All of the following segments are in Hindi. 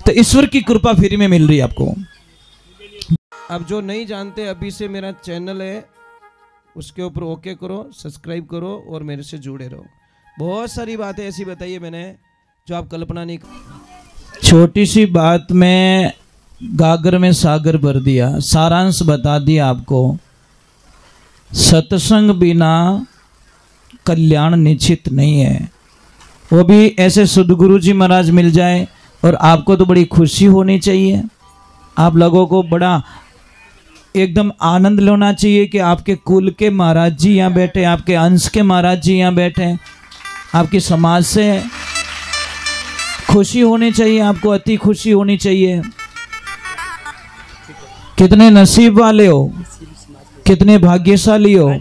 तो ईश्वर की कृपा फ्री में मिल रही है आपको। अब जो नहीं जानते, अभी से मेरा चैनल है उसके ऊपर ओके करो, सब्सक्राइब करो और मेरे से जुड़े रहो। बहुत सारी बातें ऐसी बताई है मैंने जो आप कल्पना नहीं। छोटी सी बात में गागर में सागर भर दिया, सारांश बता दिया आपको। सत्संग बिना कल्याण निश्चित नहीं है, वो भी ऐसे सद्गुरु जी महाराज मिल जाए और आपको तो बड़ी खुशी होनी चाहिए। आप लोगों को बड़ा एकदम आनंद लेना चाहिए कि आपके कुल के महाराज जी यहाँ बैठे, आपके अंश के महाराज जी यहाँ बैठे, आपकी समाज से खुशी होनी चाहिए, आपको अति खुशी होनी चाहिए। कितने नसीब वाले हो, कितने भाग्यशाली हो।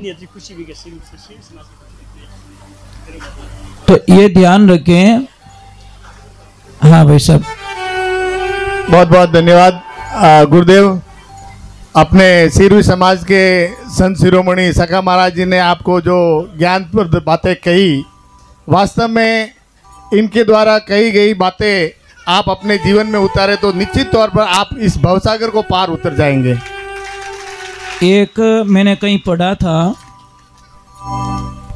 तो ये ध्यान रखें। हाँ भाई साहब, बहुत बहुत धन्यवाद गुरुदेव। अपने सिरवी समाज के संत शिरोमणि सखा महाराज जी ने आपको जो ज्ञानप्रद बातें कही, वास्तव में इनके द्वारा कही गई बातें आप अपने जीवन में उतारे तो निश्चित तौर पर आप इस भवसागर को पार उतर जाएंगे। एक मैंने कहीं पढ़ा था,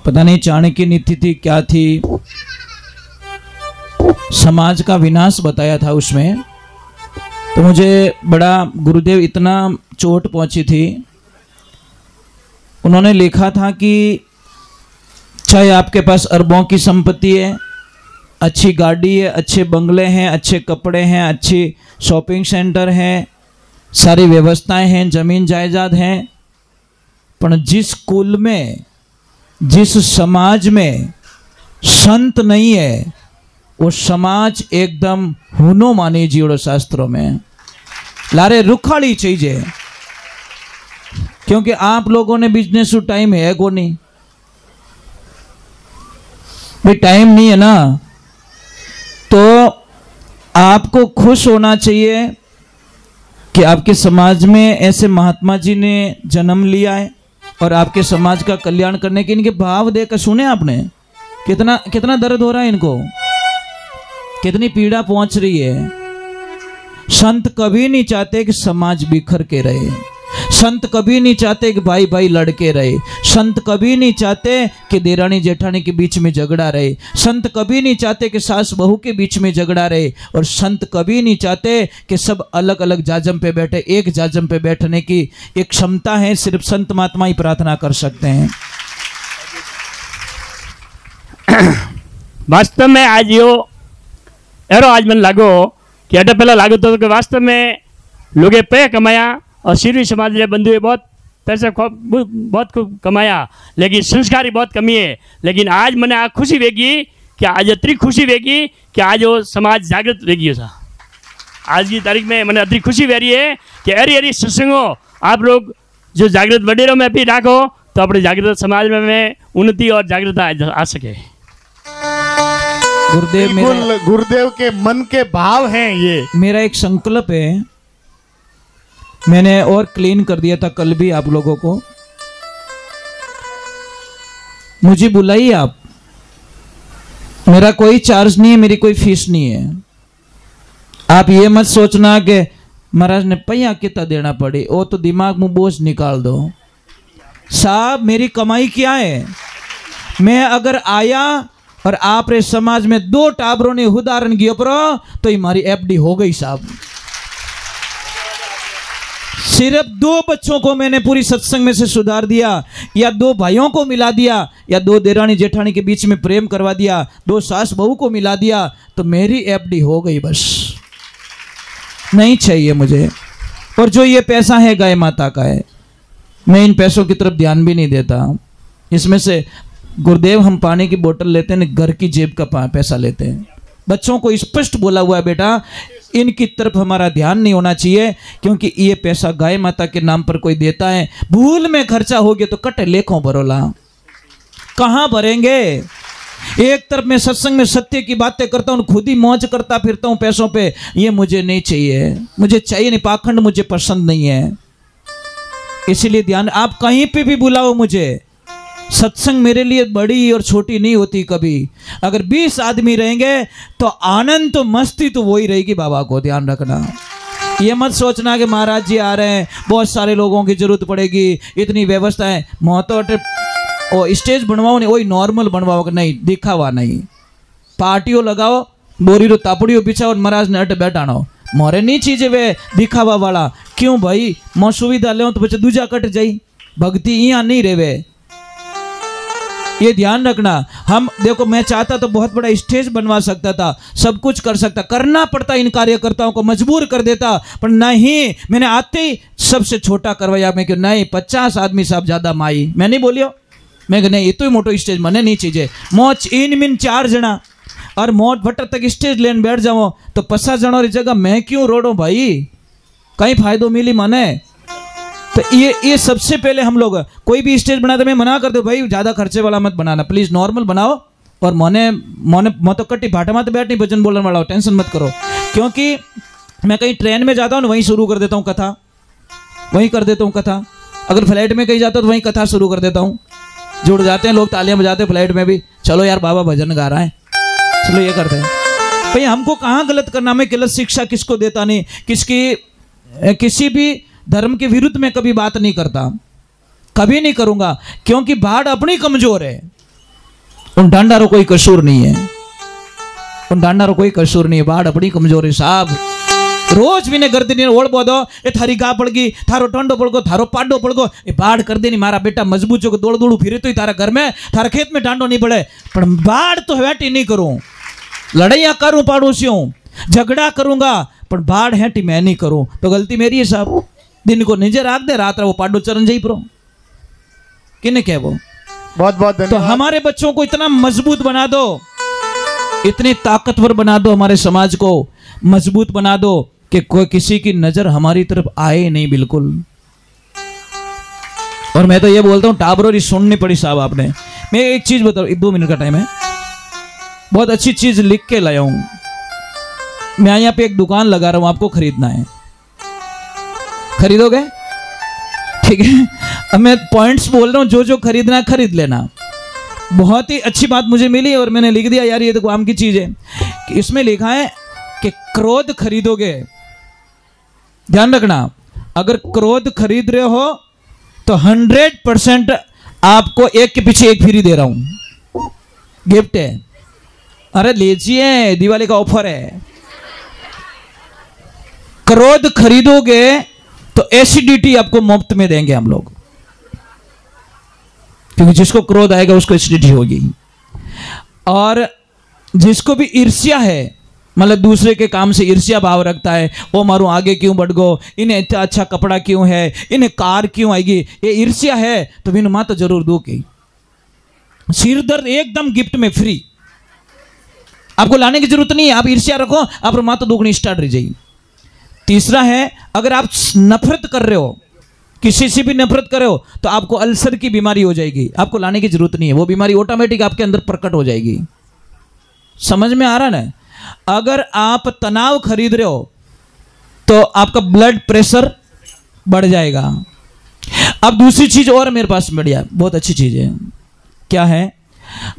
पता नहीं चाणक्य नीति थी क्या थी, समाज का विनाश बताया था उसमें। तो मुझे बड़ा गुरुदेव इतना चोट पहुंची थी। उन्होंने लिखा था कि चाहे आपके पास अरबों की संपत्ति है, अच्छी गाड़ी है, अच्छे बंगले हैं, अच्छे कपड़े हैं, अच्छी शॉपिंग सेंटर हैं, सारी व्यवस्थाएं हैं, जमीन जायदाद हैं, पर जिस कुल में, जिस समाज में संत नहीं है, वो समाज एकदम हुनो मानी जीवो शास्त्रों में लारे रुखाड़ी चाहिए। क्योंकि आप लोगों ने बिजनेस टाइम है को नहीं भाई, टाइम नहीं है ना, तो आपको खुश होना चाहिए कि आपके समाज में ऐसे महात्मा जी ने जन्म लिया है और आपके समाज का कल्याण करने के इनके भाव देखकर सुने आपने कितना कितना दर्द हो रहा है इनको, कितनी पीड़ा पहुंच रही है। संत कभी नहीं चाहते कि समाज बिखर के रहे, संत कभी नहीं चाहते कि भाई भाई लड़के रहे, संत कभी नहीं चाहते कि देरानी जेठानी के बीच में झगड़ा रहे, संत कभी नहीं चाहते कि सास बहू के बीच में झगड़ा रहे, और संत कभी नहीं चाहते कि सब अलग अलग जाजम पे बैठे। एक जाजम पे बैठने की एक क्षमता है, सिर्फ संत महात्मा ही प्रार्थना कर सकते हैं। वास्तव में आज यो एरो आज मन लागो कि अटे पहला लागो तो कि वास्तव में लोगे पे कमाया और सिरवी समाज के बंधुए बहुत पैसा बहुत कमाया, लेकिन संस्कारी बहुत कमी है। लेकिन आज मैंने आ खुशी वेगी कि आज अतरी खुशी वेगी कि आज वो समाज जागृत वेगी था। आज की तारीख में मैंने अतरी खुशी वे रही है कि अरे अरे सत्संगो आप लोग जो जागृत वडेरों में भी राखो तो अपने जागृत समाज में उन्नति और जागृतता आ सके। गुरुदेव के मन के भाव हैं ये। मेरा एक संकल्प है, मैंने और क्लीन कर दिया था कल भी आप लोगों को। मुझे बुलाइए आप, मेरा कोई चार्ज नहीं है, मेरी कोई फीस नहीं है। आप ये मत सोचना कि महाराज ने पैया कितना देना पड़े, वो तो दिमाग में बोझ निकाल दो। साहब मेरी कमाई क्या है, मैं अगर आया और आप रे समाज में 2 टाबरों ने उदाहरण गियो परो तो हमारी एफडी हो गई साहब। सिर्फ 2 बच्चों को मैंने पूरी सत्संग में से सुधार दिया, या 2 भाइयों को मिला दिया, या 2 देरानी जेठानी के बीच में प्रेम करवा दिया, 2 सास बहू को मिला दिया, तो मेरी एफडी हो गई। बस नहीं चाहिए मुझे। और जो ये पैसा है गाय माता का है, मैं इन पैसों की तरफ ध्यान भी नहीं देता। इसमें से गुरुदेव हम पानी की बोतल लेते हैं, घर की जेब का पैसा लेते हैं। बच्चों को स्पष्ट बोला हुआ है बेटा इनकी तरफ हमारा ध्यान नहीं होना चाहिए, क्योंकि ये पैसा गाय माता के नाम पर कोई देता है, भूल में खर्चा हो गया तो कटे लेखों भरोला, कहाँ भरेंगे। एक तरफ मैं सत्संग में सत्य की बातें करता हूँ, खुद ही मौज करता फिरता हूँ पैसों पे, ये मुझे नहीं चाहिए, मुझे चाहिए नहीं, पाखंड मुझे पसंद नहीं है। इसीलिए ध्यान, आप कहीं पे भी बुलाओ मुझे, सत्संग मेरे लिए बड़ी और छोटी नहीं होती कभी। अगर 20 आदमी रहेंगे तो आनंद तो मस्ती तो वही रहेगी बाबा को, ध्यान रखना। ये मत सोचना कि महाराज जी आ रहे हैं, बहुत सारे लोगों की जरूरत पड़ेगी, इतनी व्यवस्था है। मोहतो ओ स्टेज बनवाओ नहीं, वही नॉर्मल बनवाओ, नहीं दिखावा नहीं। पार्टियों लगाओ, बोरी रो तापड़ियों बिछाओ, महाराज ने अट बैठानो। मोरे नहीं चीजे वे दिखावा वाला। क्यों भाई, मैं सुविधा ले तो बच्चे दूजा कट जाई, भक्ति यहाँ नहीं रेवे। ये ध्यान रखना। हम देखो, मैं चाहता तो बहुत बड़ा स्टेज बनवा सकता था, सब कुछ कर सकता, करना पड़ता इन कार्यकर्ताओं को मजबूर कर देता, पर नहीं, मैंने आते ही सबसे छोटा करवाया। मैं क्यों नहीं, 50 आदमी साहब ज्यादा माई, मैं नहीं बोलियो, मैं नहीं ये तो मोटो स्टेज मने नहीं चीजे। मोच इन मिन 4 जना और मोट भट्टर तक स्टेज लेने बैठ जाओ तो 50 जनों की जगह मैं क्यों रोडो भाई, कहीं फायदो मिली मने। तो ये सबसे पहले हम लोग कोई भी स्टेज बनाते मैं मना कर दो भाई, ज़्यादा खर्चे वाला मत बनाना, प्लीज़ नॉर्मल बनाओ। और मैं तो कट्टी भाटा में तो बैठ नहीं भजन बोलने वाला हो, टेंशन मत करो। क्योंकि मैं कहीं ट्रेन में जाता हूँ ना, वहीं शुरू कर देता हूँ कथा, वहीं कर देता हूँ कथा। अगर फ्लाइट में कहीं जाता हूँ तो वहीं कथा शुरू कर देता हूँ। जुड़ जाते हैं लोग, तालियां बजाते हैं फ्लाइट में भी, चलो यार बाबा भजन गा रहा है, चलो ये करते हैं। भाई हमको कहाँ गलत करना, मैं गलत शिक्षा किसको देता नहीं, किसी भी धर्म के विरुद्ध में कभी बात नहीं करता, कभी नहीं करूंगा। क्योंकि बाढ़ अपनी कमजोर है, उन डांडारों कोई कसूर नहीं है, उन डांडारों कोई कसूर नहीं है, बाढ़ अपनी कमजोर है साहब। रोज भी ने गर्दी ने ओढ़ बोदो, ए थारी गा पड़ गई, थारो टंडो पड़ गो, थारो पाडो पड़ गो, ए बाढ़ कर देनी मारा बेटा मजबूत जो दौड़ दौड़ू फिरे तो ही तारा घर में, थारा खेत में डांडो नहीं पड़े। पर बाढ़ तो हैटी नहीं करूं, लड़ाइयां करूं पड़ोसियों, झगड़ा करूंगा, पर बाढ़ हैटी मैं नहीं करूं, तो गलती मेरी है साहब। दिन को निजे राख दे, रात वो पाडो चरण जाई परो, किने कह वो। बहुत बहुत तो हमारे बच्चों को इतना मजबूत बना दो, इतने ताकतवर बना दो, हमारे समाज को मजबूत बना दो कि कोई किसी की नजर हमारी तरफ आए नहीं बिल्कुल। और मैं तो ये बोलता हूँ टाबरोरी सुननी पड़ी साहब आपने। मैं एक चीज बताऊँ, 2 मिनट का टाइम है, बहुत अच्छी चीज लिख के लाया हूं। मैं यहाँ पे एक दुकान लगा रहा हूं, आपको खरीदना है, खरीदोगे? ठीक है, अब मैं पॉइंट्स बोल रहा हूं, जो जो खरीदना है खरीद लेना। बहुत ही अच्छी बात मुझे मिली और मैंने लिख दिया, यार ये तो काम की चीज है। कि इसमें लिखा है कि क्रोध खरीदोगे, ध्यान रखना, अगर क्रोध खरीद रहे हो तो 100% आपको एक के पीछे एक फ्री दे रहा हूं, गिफ्ट है। अरे लीजिए, दिवाली का ऑफर है। क्रोध खरीदोगे तो एसिडिटी आपको मुफ्त में देंगे हम लोग, क्योंकि जिसको क्रोध आएगा उसको एसिडिटी होगी। और जिसको भी ईर्ष्या है, मतलब दूसरे के काम से ईर्ष्या भाव रखता है, वो मारू आगे क्यों बढ़ गो, इन्हें इतना अच्छा कपड़ा क्यों है, इन्हें कार क्यों आएगी, ये ईर्ष्या है तो बिनु माँ तो जरूर दो की। सिर दर्द एकदम गिफ्ट में फ्री, आपको लाने की जरूरत नहीं है, आप ईर्ष्या रखो, आप माँ तो दुगनी स्टार्ट रह जाएगी। तीसरा है, अगर आप नफरत कर रहे हो, किसी से भी नफरत कर रहे हो, तो आपको अल्सर की बीमारी हो जाएगी, आपको लाने की जरूरत नहीं है, वो बीमारी ऑटोमेटिक आपके अंदर प्रकट हो जाएगी। समझ में आ रहा ना? अगर आप तनाव खरीद रहे हो तो आपका ब्लड प्रेशर बढ़ जाएगा। अब दूसरी चीज और मेरे पास बढ़िया, बहुत अच्छी चीज है, क्या है?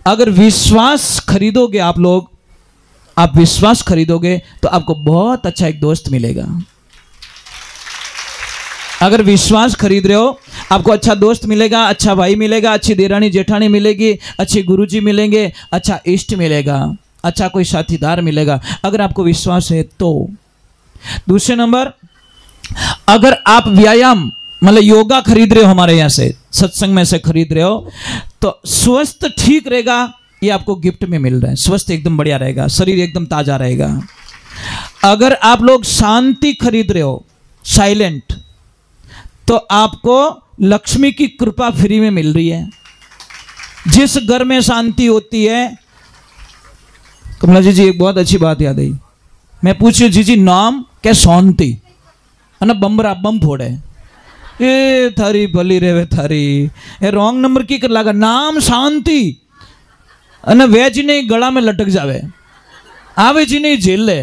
अगर विश्वास खरीदोगे आप लोग, आप विश्वास खरीदोगे तो आपको बहुत अच्छा एक दोस्त मिलेगा। अगर विश्वास खरीद रहे हो, आपको अच्छा दोस्त मिलेगा, अच्छा भाई मिलेगा, अच्छी देरानी जेठानी मिलेगी, अच्छे गुरुजी मिलेंगे, अच्छा इष्ट मिलेगा, अच्छा कोई साथीदार मिलेगा, अगर आपको विश्वास है तो। दूसरे नंबर, अगर आप व्यायाम मतलब योगा खरीद रहे हो, हमारे यहाँ से सत्संग में से खरीद रहे हो, तो स्वस्थ ठीक रहेगा, ये आपको गिफ्ट में मिल रहा है। स्वस्थ एकदम बढ़िया रहेगा, शरीर एकदम ताजा रहेगा। अगर आप लोग शांति खरीद रहे हो, साइलेंट, तो आपको लक्ष्मी की कृपा फ्री में मिल रही है। जिस घर में शांति होती है, कमला जी एक बहुत अच्छी बात याद आई, मैं पूछू जी नाम क्या? शांति है ना, बम्बरा बम फोड़े, ए थारी भली रेवे थारी, ए रॉन्ग नंबर की कर लगा, नाम शांति, અને વેજ નહીં ગળામાં લટક જાવે, આવે જ નહીં જેલે,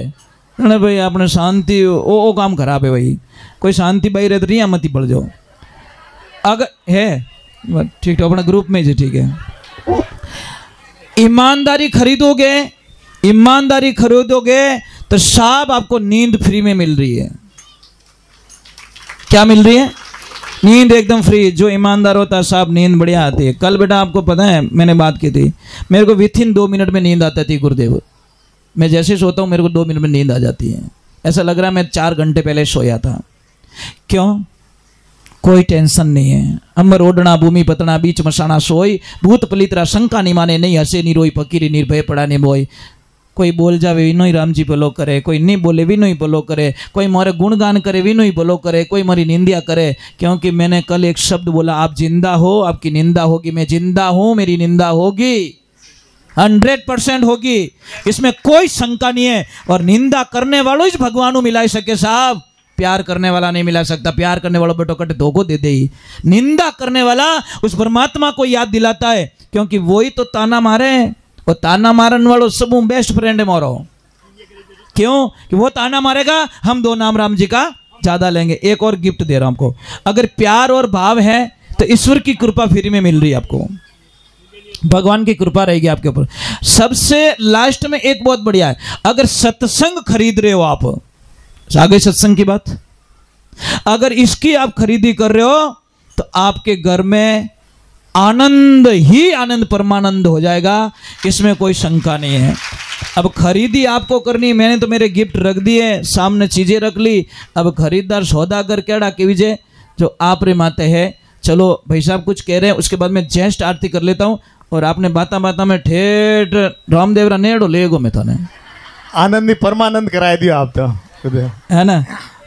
અને ભાઈ આપણે શાંતિ ओ काम खराब है भाई, कोई शांति बाई रहे तो रिया मती पड़ जाओ। अगर है ठीक है, अपने ग्रुप में जी, ठीक है। ईमानदारी खरीदोगे तो साहब आपको नींद फ्री में मिल रही है। क्या मिल रही है? नींद एकदम फ्री। जो ईमानदार होता है साहब नींद बढ़िया आती है। कल बेटा आपको पता है मैंने बात की थी, मेरे को विथिन 2 मिनट में नींद आती थी गुरुदेव। मैं जैसे सोता हूँ मेरे को 2 मिनट में नींद आ जाती है। ऐसा लग रहा है मैं 4 घंटे पहले सोया था। क्यों? कोई टेंशन नहीं है। अमर ओढ़ना भूमि पतना बीच मसाना सोई, भूत पलितरा शंका नहीं माने, नहीं हसे नहीं रोई, फकीरी निर्भय पड़ा नहीं बोई। कोई बोल जावे विनो ही राम जी भलो करे, कोई नहीं बोले विनो ही भलो करे, कोई मारे गुणगान करे विनो ही भलो करे, कोई मारी निंदा करे। क्योंकि मैंने कल एक शब्द बोला, आप जिंदा हो आपकी निंदा होगी, मैं जिंदा हूं मेरी निंदा होगी, 100% होगी, इसमें कोई शंका नहीं है। और निंदा करने वालों ही भगवान मिला सके साहब, प्यार करने वाला नहीं मिला सकता। प्यार करने वालों बेटो कटे धोखो दे दे ही। निंदा करने वाला उस परमात्मा को याद दिलाता है, क्योंकि वही तो ताना मारे, और ताना मारने वालों सब बेस्ट फ्रेंड है मोरो। क्यों? कि वो ताना मारेगा, हम 2 नाम राम जी का ज्यादा लेंगे। एक और गिफ्ट दे रहा हूं आपको, अगर प्यार और भाव है तो ईश्वर की कृपा फ्री में मिल रही है आपको, भगवान की कृपा रहेगी आपके ऊपर। सबसे लास्ट में एक बहुत बढ़िया है, अगर सत्संग खरीद रहे हो आप, आगे सत्संग की बात, अगर इसकी आप खरीदी कर रहे हो तो आपके घर में आनंद ही आनंद परमानंद हो जाएगा, इसमें कोई शंका नहीं है। अब खरीदी आपको करनी, मैंने तो मेरे गिफ्ट रख दिए सामने, चीजें रख ली। अब खरीदार सौदागर केड़ा के विजय जो आप रे माते है। चलो भाई साहब कुछ कह रहे हैं, उसके बाद मैं जस्ट आरती कर लेता हूँ, और आपने बाता बाता में ठेठ रामदेवरा नेड़ो ले गो मैं थाने आनंद ही परमानंद कराए दियो आप तो, है ना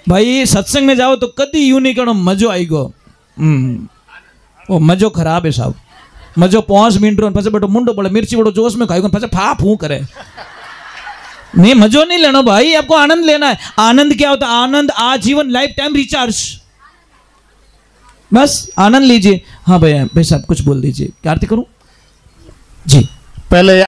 भाई। सत्संग में जाओ तो कदी यूं नहीं करो मजो आई गो, वो मजो खराब है साहब। मजो 5 मिनट रो पछे बेटो मुंडो बड़ो मिर्ची बड़ो जोश में खाएगो, पछे फा फू करे। नहीं मजो नहीं लेना भाई, आपको आनंद लेना है। आनंद क्या होता है? आनंद आजीवन लाइफ टाइम रिचार्ज, बस आनंद लीजिए। हाँ भाई साहब कुछ बोल दीजिए, क्या आरती करूं जी? पहले